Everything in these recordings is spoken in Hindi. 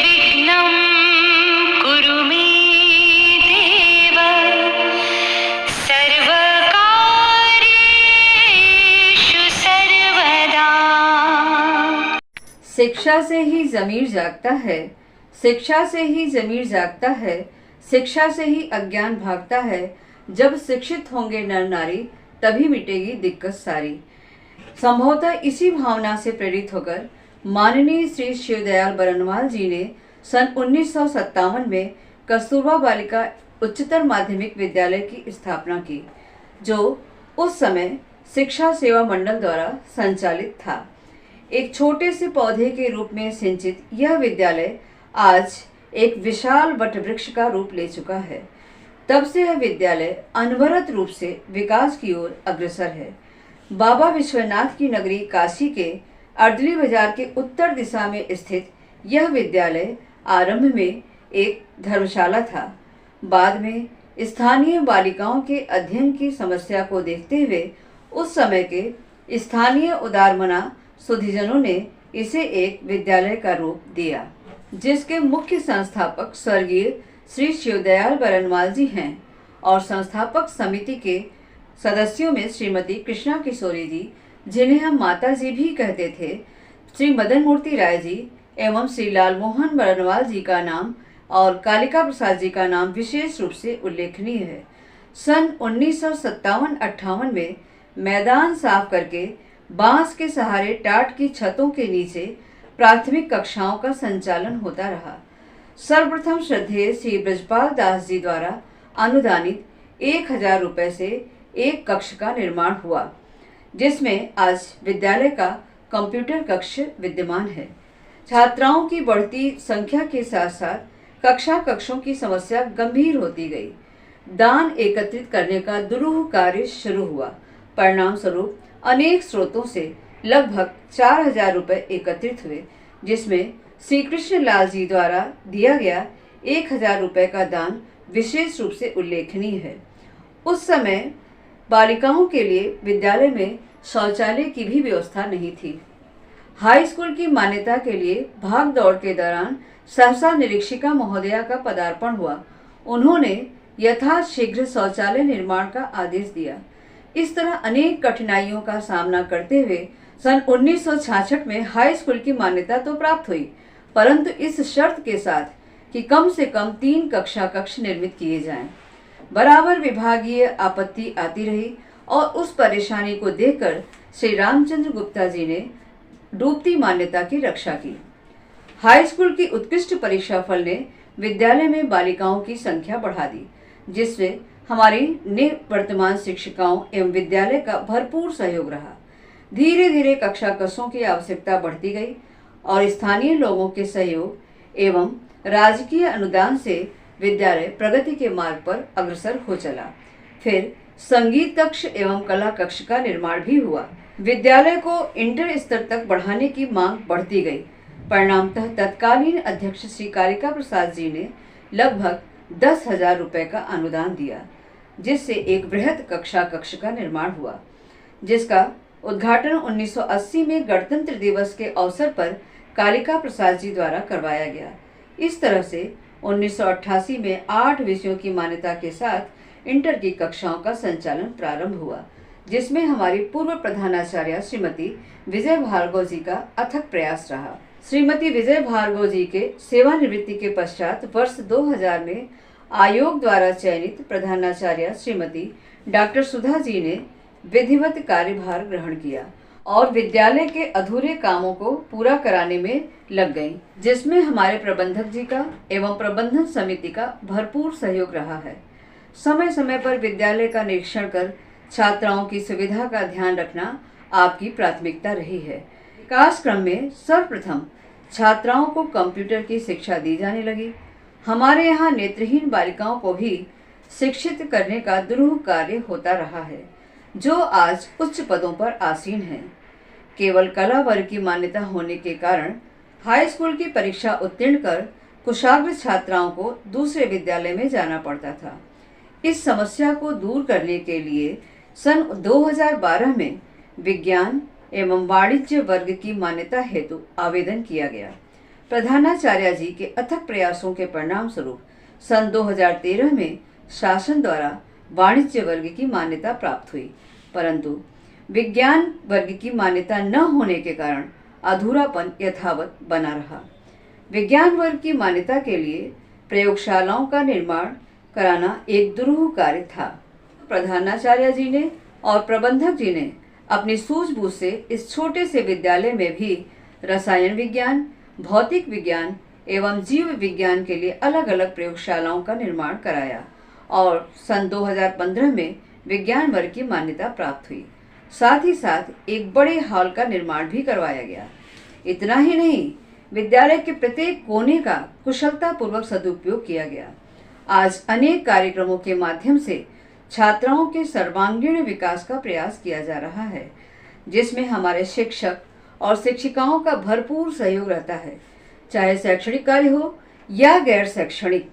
निर्विघ्नं कुरु मे देव, सर्वकार्येषु सर्वदा। शिक्षा से ही ज़मीर जागता है, शिक्षा से ही ज़मीर जागता है, शिक्षा से ही अज्ञान भागता है। जब शिक्षित होंगे नर नारी तभी मिटेगी दिक्कत सारी। संभवतः इसी भावना से प्रेरित होकर माननीय श्री शिवदयाल बरनवाल जी ने सन 1957 में कस्तूरबा बालिका उच्चतर माध्यमिक विद्यालय की स्थापना की, जो उस समय शिक्षा सेवा मंडल द्वारा संचालित था। एक छोटे से पौधे के रूप में सिंचित यह विद्यालय आज एक विशाल वटवृक्ष का रूप ले चुका है। तब से यह विद्यालय अनवरत रूप से विकास की ओर अग्रसर है। बाबा विश्वनाथ की नगरी काशी के अर्दली बाजार के उत्तर दिशा में स्थित यह विद्यालय आरंभ में एक धर्मशाला था। बाद में स्थानीय बालिकाओं के अध्ययन की समस्या को देखते हुए उस समय के स्थानीय उदारमना सुधीजनों ने इसे एक विद्यालय का रूप दिया, जिसके मुख्य संस्थापक स्वर्गीय श्री शिवदयाल बरनवाल जी हैं और संस्थापक समिति के सदस्यों में श्रीमती कृष्णा किशोरी जी, जिन्हें हम माता जी भी कहते थे, श्री मदन मूर्ति राय जी एवं श्री लालमोहन बरनवाल जी का नाम और कालिका प्रसाद जी का नाम विशेष रूप से उल्लेखनीय है। सन 1957-58 में मैदान साफ करके बांस के सहारे टाट की छतों के नीचे प्राथमिक कक्षाओं का संचालन होता रहा। सर्वप्रथम श्रद्धेय श्री ब्रजपाल दास जी द्वारा अनुदानित 1000 रुपये से एक कक्ष का निर्माण हुआ, जिसमें आज विद्यालय का कंप्यूटर कक्ष विद्यमान है। छात्राओं की बढ़ती संख्या के साथ साथ कक्षा कक्षों की समस्या गंभीर होती गई। दान एकत्रित करने का दुरूह कार्य शुरू हुआ। परिणाम स्वरूप अनेक स्रोतों से लगभग 4000 रुपये एकत्रित हुए, जिसमें श्री कृष्ण लाल जी द्वारा दिया गया 1000 रुपये का दान विशेष रूप से उल्लेखनीय है। उस समय बालिकाओं के लिए विद्यालय में शौचालय की भी व्यवस्था नहीं थी। हाई स्कूल की मान्यता के लिए भाग दौड़ के दौरान सहसा निरीक्षिका महोदया का पदार्पण हुआ। उन्होंने यथाशीघ्र शौचालय निर्माण का आदेश दिया। इस तरह अनेक कठिनाइयों का सामना करते हुए सन 1966 में हाई स्कूल की मान्यता तो प्राप्त हुई, परंतु इस शर्त के साथ कि कम से कम 3 कक्षा कक्ष निर्मित किए जाएं। बराबर विभागीय आपत्ति आती रही और उस परेशानी को देखकर श्री रामचंद्र गुप्ता जी ने डूबती मान्यता की रक्षा की। हाई स्कूल की उत्कृष्ट परीक्षा फल ने विद्यालय में बालिकाओं की संख्या बढ़ा दी, जिससे हमारी निवर्तमान शिक्षिकाओं एवं विद्यालय का भरपूर सहयोग रहा। धीरे धीरे कक्षा कक्षों की आवश्यकता बढ़ती गई और स्थानीय लोगों के सहयोग एवं राजकीय अनुदान से विद्यालय प्रगति के मार्ग पर अग्रसर हो चला। फिर संगीत कक्ष एवं कला कक्ष का निर्माण भी हुआ। विद्यालय को इंटर स्तर तक बढ़ाने की मांग बढ़ती गई। परिणामतः तत्कालीन अध्यक्ष श्री कालिका प्रसाद जी ने लगभग 10,000 रुपये का अनुदान दिया, जिससे एक बृहद कक्षा कक्ष का निर्माण हुआ, जिसका उद्घाटन 1980 में गणतंत्र दिवस के अवसर पर कालिका प्रसाद जी द्वारा करवाया गया। इस तरह से 1988 में 8 विषयों की मान्यता के साथ इंटर की कक्षाओं का संचालन प्रारंभ हुआ, जिसमें हमारी पूर्व प्रधानाचार्य श्रीमती विजय भार्गव जी का अथक प्रयास रहा। श्रीमती विजय भार्गव जी के सेवानिवृत्ति के पश्चात वर्ष 2000 में आयोग द्वारा चयनित प्रधानाचार्य श्रीमती डॉक्टर सुधा जी ने विधिवत कार्यभार ग्रहण किया और विद्यालय के अधूरे कामों को पूरा कराने में लग गईं, जिसमें हमारे प्रबंधक जी का एवं प्रबंधन समिति का भरपूर सहयोग रहा है। समय समय पर विद्यालय का निरीक्षण कर छात्राओं की सुविधा का ध्यान रखना आपकी प्राथमिकता रही है। विकास क्रम में सर्वप्रथम छात्राओं को कंप्यूटर की शिक्षा दी जाने लगी। हमारे यहाँ नेत्रहीन बालिकाओं को भी शिक्षित करने का दुरूह कार्य होता रहा है, जो आज उच्च पदों पर आसीन हैं। केवल कला वर्ग की मान्यता होने के कारण हाई स्कूल की परीक्षा उत्तीर्ण कर कुशाग्र छात्राओं को दूसरे विद्यालय में जाना पड़ता था। इस समस्या को दूर करने के लिए सन 2012 में विज्ञान एवं वाणिज्य वर्ग की मान्यता हेतु आवेदन किया गया, प्रधानाचार्य जी के अथक प्रयासों के परिणाम स्वरूप सन 2013 में शासन द्वारा वाणिज्य वर्ग की मान्यता प्राप्त हुई, परंतु विज्ञान वर्ग की मान्यता न होने के कारण अधूरापन यथावत बना रहा। विज्ञान वर्ग की मान्यता के लिए प्रयोगशालाओं का निर्माण कराना एक दुरूह कार्य था। प्रधानाचार्य जी ने और प्रबंधक जी ने अपनी सूझबूझ से इस छोटे से विद्यालय में भी रसायन विज्ञान, भौतिक विज्ञान एवं जीव विज्ञान के लिए अलग अलग प्रयोगशालाओं का निर्माण कराया और सन 2015 में विज्ञान वर्ग की मान्यता प्राप्त हुई। साथ ही साथ एक बड़े हॉल का निर्माण भी करवाया गया। इतना ही नहीं, विद्यालय के प्रत्येक कोने का कुशलता पूर्वक सदुपयोग किया गया। आज अनेक कार्यक्रमों के माध्यम से छात्राओं के सर्वांगीण विकास का प्रयास किया जा रहा है, जिसमें हमारे शिक्षक और शिक्षिकाओं का भरपूर सहयोग रहता है। चाहे शैक्षणिक कार्य हो या गैर शैक्षणिक,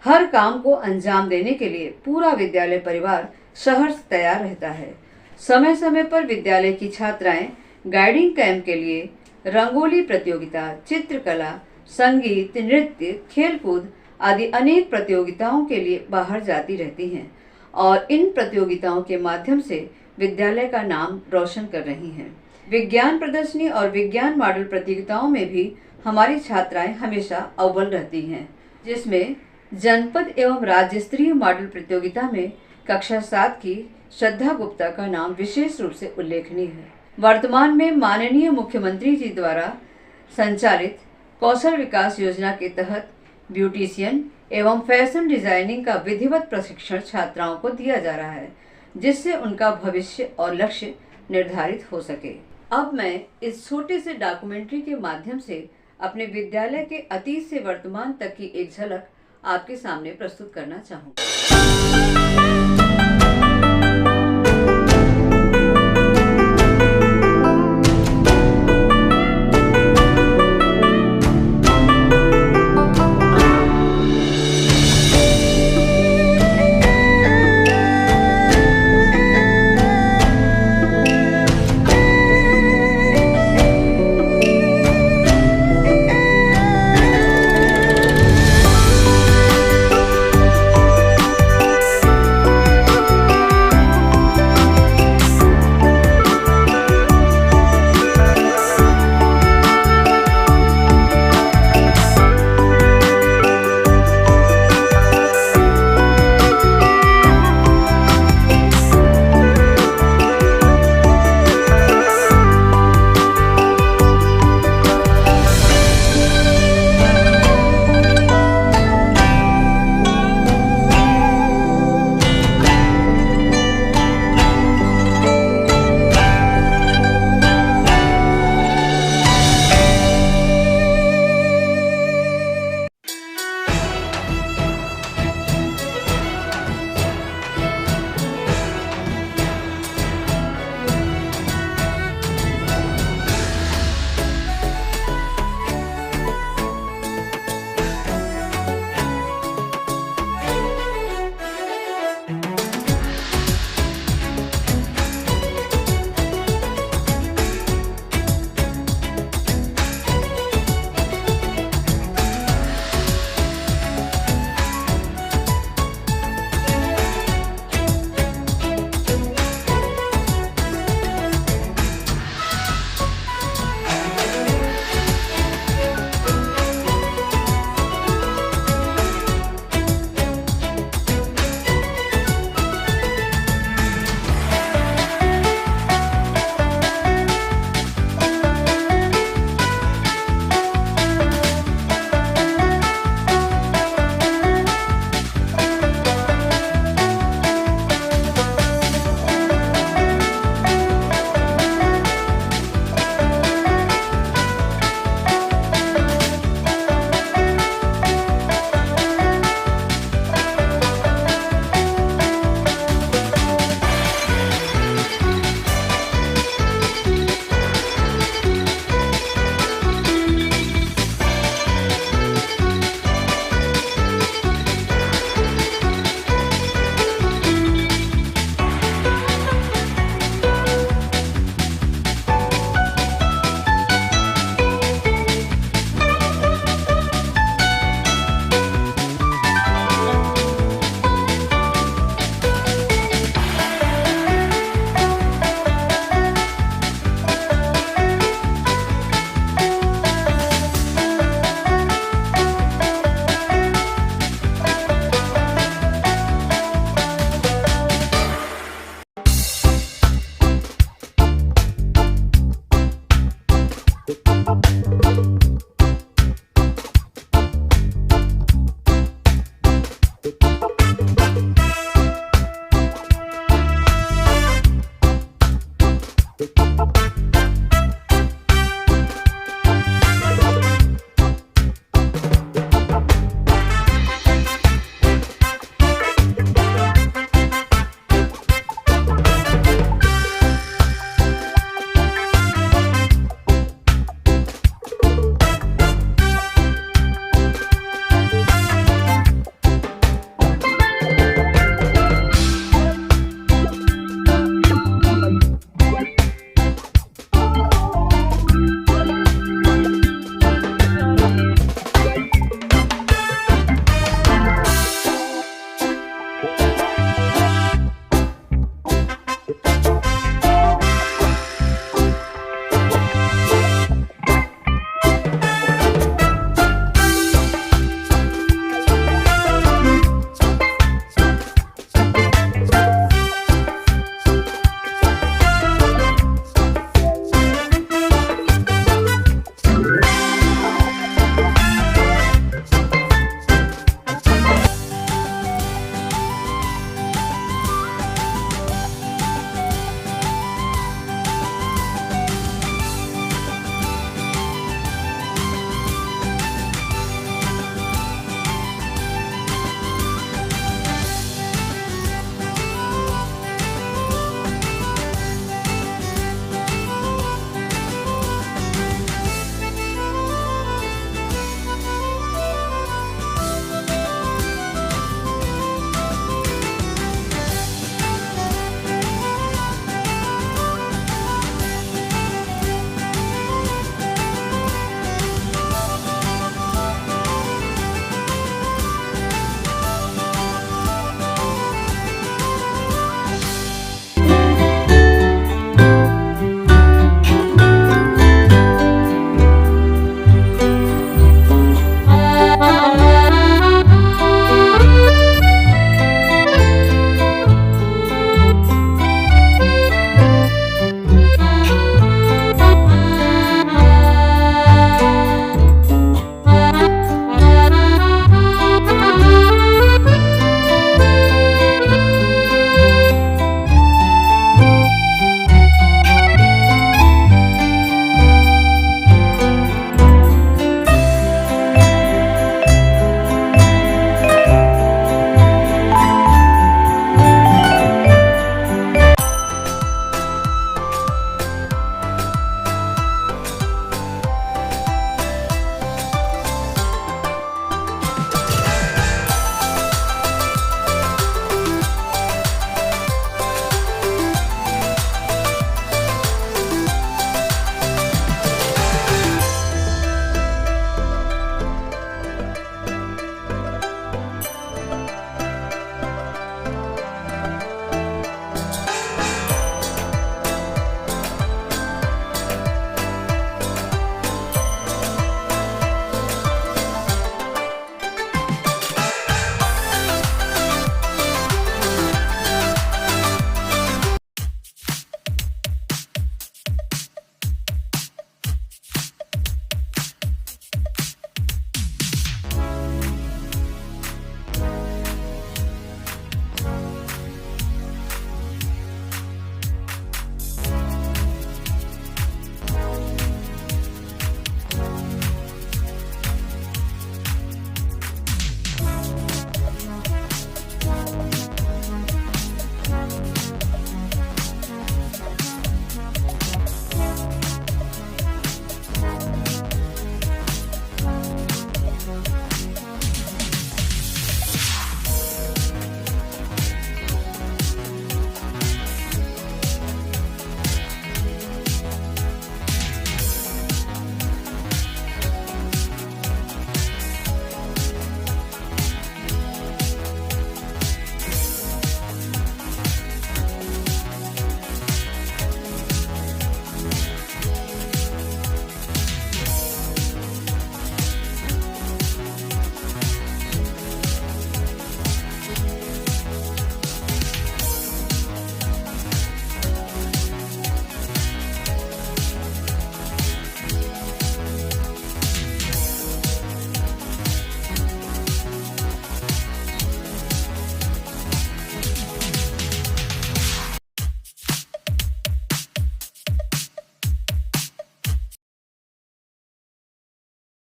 हर काम को अंजाम देने के लिए पूरा विद्यालय परिवार सहर्ष तैयार रहता है। समय समय पर विद्यालय की छात्राएं गाइडिंग कैंप के लिए रंगोली प्रतियोगिता, चित्रकला, संगीत, नृत्य, खेलकूद आदि अनेक प्रतियोगिताओं के लिए बाहर जाती रहती हैं और इन प्रतियोगिताओं के माध्यम से विद्यालय का नाम रोशन कर रही हैं। विज्ञान प्रदर्शनी और विज्ञान मॉडल प्रतियोगिताओं में भी हमारी छात्राएं हमेशा अव्वल रहती हैं, जिसमें जनपद एवं राज्य स्तरीय मॉडल प्रतियोगिता में कक्षा 7 की श्रद्धा गुप्ता का नाम विशेष रूप से उल्लेखनीय है। वर्तमान में माननीय मुख्यमंत्री जी द्वारा संचालित कौशल विकास योजना के तहत ब्यूटिशियन एवं फैशन डिजाइनिंग का विधिवत प्रशिक्षण छात्राओं को दिया जा रहा है, जिससे उनका भविष्य और लक्ष्य निर्धारित हो सके। अब मैं इस छोटे से डॉक्यूमेंट्री के माध्यम से अपने विद्यालय के अतीत से वर्तमान तक की एक झलक आपके सामने प्रस्तुत करना चाहूँगी।